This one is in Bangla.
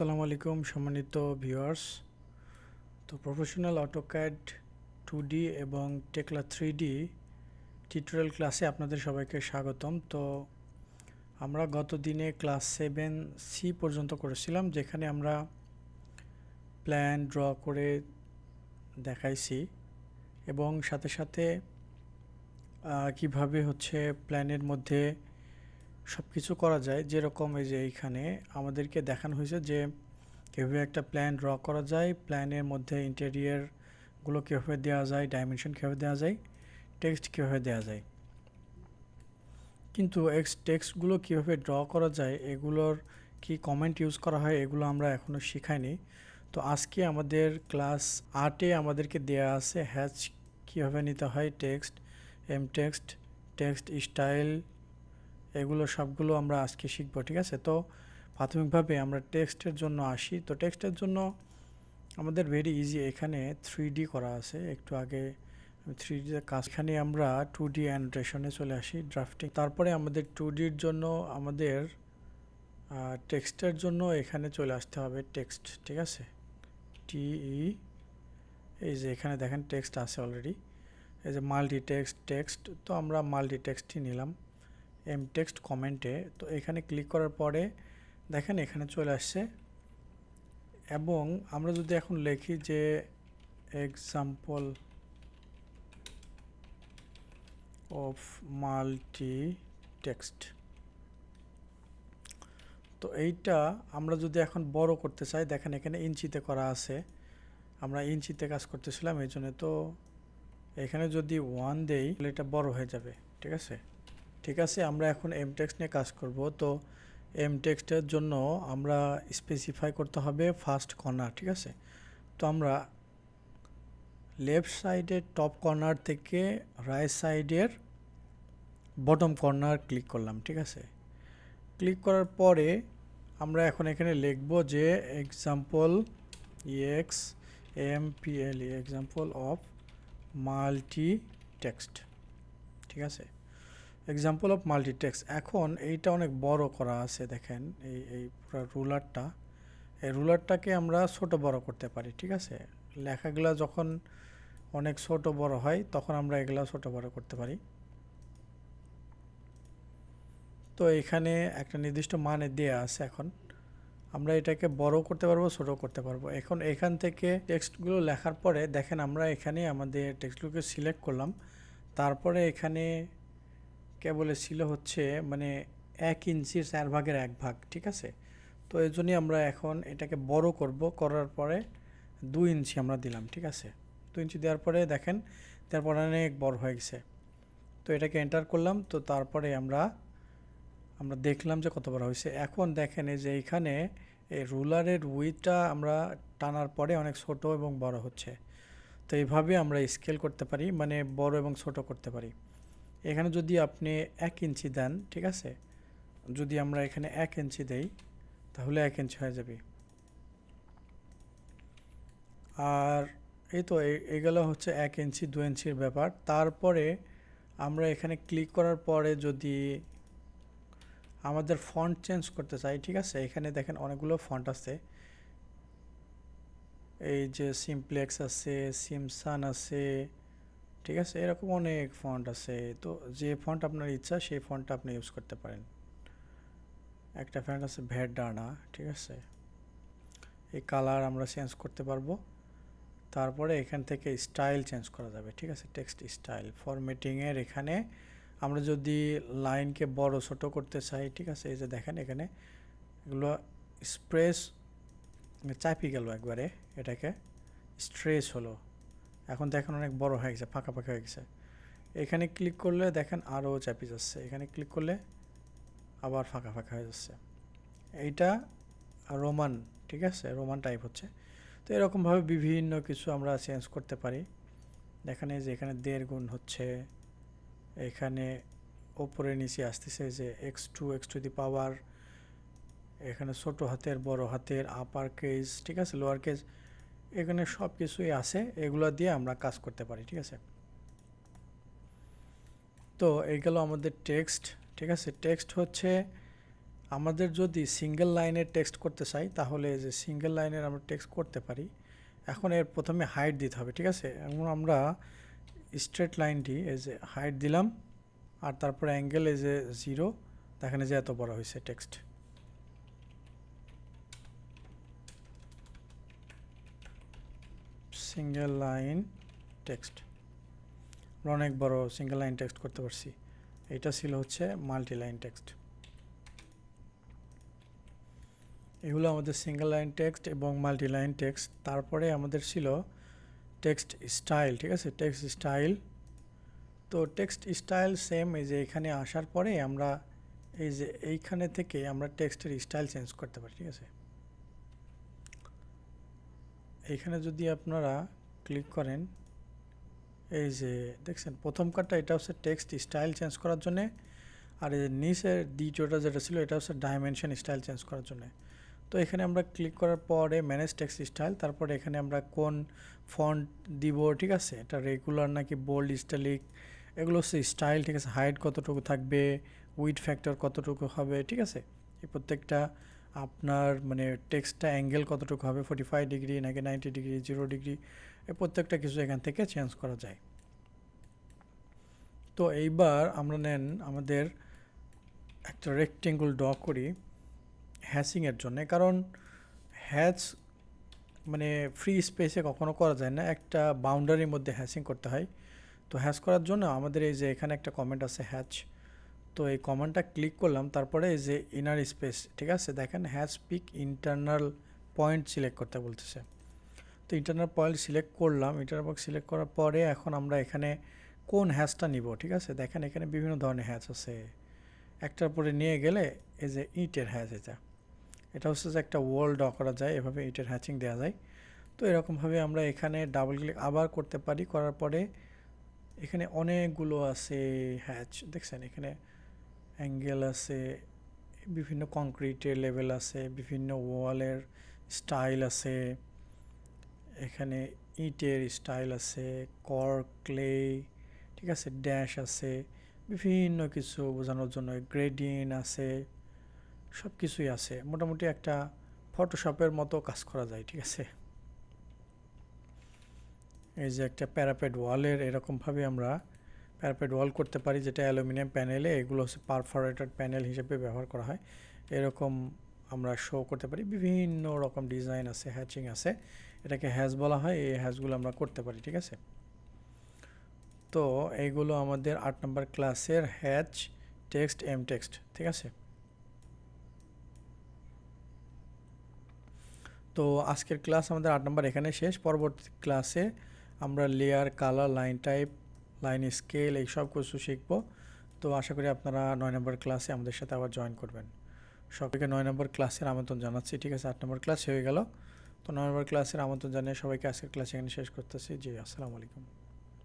আসসালামু আলাইকুম সম্মানিত ভিউয়ার্স। তো প্রফেশনাল অটোক্যাড 2D এবং টেকলা 3D টিউটোরিয়াল ক্লাসে আপনাদের সবাইকে স্বাগতম। তো আমরা গত দিনে ক্লাস 7C পর্যন্ত করেছিলাম, যেখানে আমরা প্ল্যান ড্র করে দেখাইছি এবং সাথে সাথে কিভাবে প্ল্যানের মধ্যে সব কিছু করা যায়। যেরকম এই যে এইখানে আমাদেরকে দেখানো হয়েছে যে কীভাবে একটা প্ল্যান ড্র করা যায়, প্ল্যানের মধ্যে ইন্টেরিয়রগুলো কীভাবে দেওয়া যায়, ডাইমেনশন কীভাবে দেওয়া যায়, টেক্সট কীভাবে দেওয়া যায়। কিন্তু টেক্সটগুলো কীভাবে ড্র করা যায়, এগুলোর কি কমেন্ট ইউজ করা হয়, এগুলো আমরা এখনও শিখাইনি। তো আজকে আমাদের ক্লাস 8-এ আমাদেরকে দেওয়া আছে হ্যাচ কীভাবে নিতে হয়, টেক্সট, MText, টেক্সট স্টাইল, এগুলো সবগুলো আমরা আজকে শিখব। ঠিক আছে, তো প্রাথমিকভাবে আমরা টেক্সটের জন্য আসি। তো টেক্সটের জন্য আমাদের ভেরি ইজি, এখানে 3D করা আছে। একটু আগে 3Dতে কাজ, এখানে আমরা 2D অ্যানোটেশনে চলে আসি, ড্রাফটিং। তারপরে আমাদের 2Dর জন্য আমাদের টেক্সটের জন্য এখানে চলে আসতে হবে টেক্সট। ঠিক আছে, TE, এই যে এখানে দেখেন টেক্সট আছে অলরেডি, এই যে মাল্টি টেক্সট। তো আমরা মাল্টি টেক্সটই নিলাম MText কমেন্টে। তো এখানে ক্লিক করার পরে দেখেন এখানে চলে আসছে, এবং আমরা যদি এখন লিখি যে এক্সাম্পল অফ মাল্টি টেক্সট, তো এইটা আমরা যদি এখন বড় করতে চাই, দেখেন এখানে ইঞ্চিতে করা আছে, আমরা ইঞ্চিতে কাজ করতেছিলাম এই জন্য। তো এখানে যদি 1 দেই তাহলে এটা বড় হয়ে যাবে। ঠিক আছে, আমরা এখন MText নিয়ে কাজ করব। তো MTextএর জন্য আমরা স্পেসিফাই করতে হবে ফার্স্ট কর্নার। ঠিক আছে, তো আমরা লেফট সাইডের টপ কর্নার থেকে রাইট সাইডের বটম কর্নার ক্লিক করলাম। ঠিক আছে, ক্লিক করার পরে আমরা এখন এখানে লিখব যে example EXAMPLE, example of multi text. ঠিক আছে, এক্সাম্পল অফ মাল্টি টেক্সট। এখন এইটা অনেক বড় করা আছে, দেখেন এই পুরো রুলারটা, এই রুলারটাকে আমরা ছোট বড় করতে পারি। ঠিক আছে, লেখাগুলো যখন অনেক ছোট বড় হয় তখন আমরা এগুলো ছোট বড় করতে পারি। তো এখানে একটা নির্দিষ্ট মানে দেয়া আছে, এখন আমরা এটাকে বড় করতে পারবো, ছোট করতে পারবো। এখন এখান থেকে টেক্সটগুলো লেখার পরে দেখেন আমরা এখানে আমাদের টেক্সটগুলোকে সিলেক্ট করলাম, তারপরে এখানে কেবল ছিল মানে 1 ইঞ্চির 4 ভাগের 1 ভাগ। ঠিক আছে, তো এই জন্যই আমরা এখন এটাকে বড় করব, করার পরে 2 ইঞ্চি আমরা দিলাম। ঠিক আছে, 2 ইঞ্চি দেওয়ার পরে দেখেন তারপর অনেক বড় হয়ে গেছে। তো এটাকে এন্টার করলাম, তো তারপরে আমরা দেখলাম যে কত বড় হয়েছে। এখন দেখেন এই যে এইখানে এই রুলারের উইথটা আমরা টানার পরে অনেক ছোট এবং বড় হচ্ছে। তো এইভাবে আমরা স্কেল করতে পারি, মানে বড় এবং ছোট করতে পারি। এখানে যদি আপনি 1 ইঞ্চি দেন, ঠিক আছে, যদি আমরা এখানে 1 ইঞ্চি দেই তাহলে 1 ইঞ্চি হয়ে যাবে। আর এই তো এগুলো 1 ইঞ্চি 2 ইঞ্চির ব্যাপার। তারপরে আমরা এখানে ক্লিক করার পরে যদি আমাদের ফন্ট চেঞ্জ করতে চাই, ঠিক আছে, এখানে দেখেন অনেকগুলো ফন্ট আছে, এই যে সিমপ্লেক্স আছে, সিমসান আছে, ঠিক আছে, এরকম অনেক ফন্ট আছে। তো যে ফন্ট আপনার ইচ্ছা সেই ফন্টটা আপনি ইউজ করতে পারেন। একটা ফন্ট আছে ভেরডানা, ঠিক আছে, এই কালার আমরা চেঞ্জ করতে পারবো। তারপরে এখান থেকে স্টাইল চেঞ্জ করা যাবে। ঠিক আছে, টেক্সট স্টাইল ফরম্যাটিংয়ের এখানে আমরা যদি লাইনকে বড় ছোট করতে চাই, ঠিক আছে, এই যে দেখেন এখানে এগুলো স্প্রেস চাপি গেল একবারে, এটাকে স্ট্রেস হলো, এখন দেখেন অনেক বড় হয়ে গেছে, ফাঁকা ফাঁকা হয়ে গেছে। এখানে ক্লিক করলে দেখেন আরও চাপি যাচ্ছে, এখানে ক্লিক করলে আবার ফাঁকা ফাঁকা হয়ে যাচ্ছে। এইটা রোমান, ঠিক আছে, রোমান টাইপ হচ্ছে। তো এরকমভাবে বিভিন্ন কিছু আমরা চেঞ্জ করতে পারি। এখানে যে এখানে 1.5 গুণ হচ্ছে, এখানে ওপরে নিচে আসতেছে যে x টু দি পাওয়ার, এখানে ছোট হাতের বড় হাতের আপার কেস, ঠিক আছে, লোয়ার কেস, এখানে সব কিছুই আছে, এগুলো দিয়ে আমরা কাজ করতে পারি। ঠিক আছে, তো এই গেল আমাদের টেক্সট। ঠিক আছে, টেক্সট আমাদের যদি সিঙ্গেল লাইনের টেক্সট করতে চাই তাহলে যে সিঙ্গেল লাইনের আমরা টেক্সট করতে পারি। এখন এর প্রথমে হাইট দিতে হবে, ঠিক আছে। এখন আমরা স্ট্রেট লাইনটি এই যে হাইট দিলাম, আর তারপরে অ্যাঙ্গেল এই যে 0, দেখেন যে এত বড় হয়েছে টেক্সট। সিঙ্গেল লাইন টেক্সট, অনেক বড় সিঙ্গেল লাইন টেক্সট করতে পারছি। এটা ছিল হচ্ছে মাল্টি লাইন টেক্সট। এগুলো আমাদের সিঙ্গেল লাইন টেক্সট এবং মাল্টি লাইন টেক্সট। তারপরে আমাদের ছিল টেক্সট স্টাইল, ঠিক আছে, টেক্সট স্টাইল। তো টেক্সট স্টাইল সেম, এই যে এখানে আসার পরে আমরা এই যে এইখানে থেকে আমরা টেক্সটের স্টাইল চেঞ্জ করতে পারি, ঠিক আছে। এইখানে যদি আপনারা ক্লিক করেন, এই যে দেখছেন প্রথম কার্ডটা, এটা হচ্ছে টেক্সট স্টাইল চেঞ্জ করার জন্যে, আর এই নিচের দ্বিতীয়টা যেটা ছিল এটা হচ্ছে ডাইমেনশন স্টাইল চেঞ্জ করার জন্য। তো এখানে আমরা ক্লিক করার পরে ম্যানেজ টেক্সট স্টাইল, তারপরে এখানে আমরা কোন ফন্ট দিব, ঠিক আছে, এটা রেগুলার নাকি বোল্ড, স্টাইলিক, এগুলো হচ্ছে স্টাইল, ঠিক আছে। হাইট কতটুকু থাকবে, উইড ফ্যাক্টর কতটুকু হবে, ঠিক আছে। এই প্রত্যেকটা আপনার মানে টেক্সটটা অ্যাঙ্গেল কতটুকু হবে, 45 ডিগ্রি নাকি 90 ডিগ্রি, 0 ডিগ্রি, এই প্রত্যেকটা কিছু এখান থেকে চেঞ্জ করা যায়। তো এইবার আমরা নেন আমাদের একটা রেক্টেঙ্গল ড্র করি হ্যাচিংয়ের জন্যে, কারণ হ্যাচ মানে ফ্রি স্পেসে কখনো করা যায় না, একটা বাউন্ডারির মধ্যে হ্যাচিং করতে হয়। তো হ্যাচ করার জন্য আমাদের এই যে এখানে একটা কমেন্ট আছে হ্যাচ, তো এই কমেন্টটা ক্লিক করলাম, তারপরে এই যে ইনার স্পেস, ঠিক আছে, দেখেন hatch pick internal point select করতে বলতেছে। তো ইন্টারনাল পয়েন্ট সিলেক্ট করলাম, ইন্টারনাল পয়েন্ট সিলেক্ট করার পরে এখন আমরা এখানে কোন হ্যাচটা নিব, ঠিক আছে। দেখেন এখানে বিভিন্ন ধরনের হ্যাচ আছে, একটার পরে নিয়ে গেলে এই যে ইটের হ্যাচ, এটা হচ্ছে যে একটা ওয়াল ড্র করা যায়, এভাবে ইটের হ্যাচিং দেওয়া যায়। তো এরকমভাবে আমরা এখানে ডাবল ক্লিক আবার করতে পারি, করার পরে এখানে অনেকগুলো আছে হ্যাচ, দেখছেন এখানে অ্যাঙ্গেল আছে, বিভিন্ন কংক্রিটের লেভেল আছে, বিভিন্ন ওয়ালের স্টাইল আছে, এখানে ইটের স্টাইল আছে, কর্ক, ক্লে, ঠিক আছে, ড্যাশ আছে, বিভিন্ন কিছু বোঝানোর জন্য গ্রেডিয়েন্ট আছে, সব কিছুই আছে। মোটামুটি একটা ফটোশপের মতো কাজ করা যায়, ঠিক আছে। এই যে একটা প্যারাপেট ওয়ালের এরকমভাবে আমরা প্যারাপেট ওয়াল করতে পারি, যেটা অ্যালুমিনিয়াম প্যানেলে, এগুলো হচ্ছে পারফোরেটেড প্যানেল হিসেবে ব্যবহার করা হয়। এরকম আমরা শো করতে পারি, বিভিন্ন রকম ডিজাইন আছে, হ্যাচিং আছে, এটাকে হ্যাচ বলা হয়। এই হ্যাচগুলো আমরা করতে পারি, ঠিক আছে। তো এইগুলো আমাদের 8 নম্বর ক্লাসের হ্যাচ, টেক্সট, টেক্সট, ঠিক আছে। তো আজকের ক্লাস আমাদের 8 নম্বর এখানে শেষ। পরবর্তী ক্লাসে আমরা layer, colour, line type, line scale, এই সব কিছু শিখব। তো আশা করি আপনারা 9 নম্বর ক্লাসে আমাদের সাথে আবার জয়েন করবেন। সবাইকে 9 নম্বর ক্লাসের আমন্ত্রণ জানাচ্ছি, ঠিক আছে। 8 নম্বর ক্লাস হয়ে গেল, তো 9 নম্বর ক্লাসের আমন্ত্রণ জানিয়ে সবাইকে আজকের ক্লাস এখানে শেষ করতেছি। জি, আসসালামু আলাইকুম।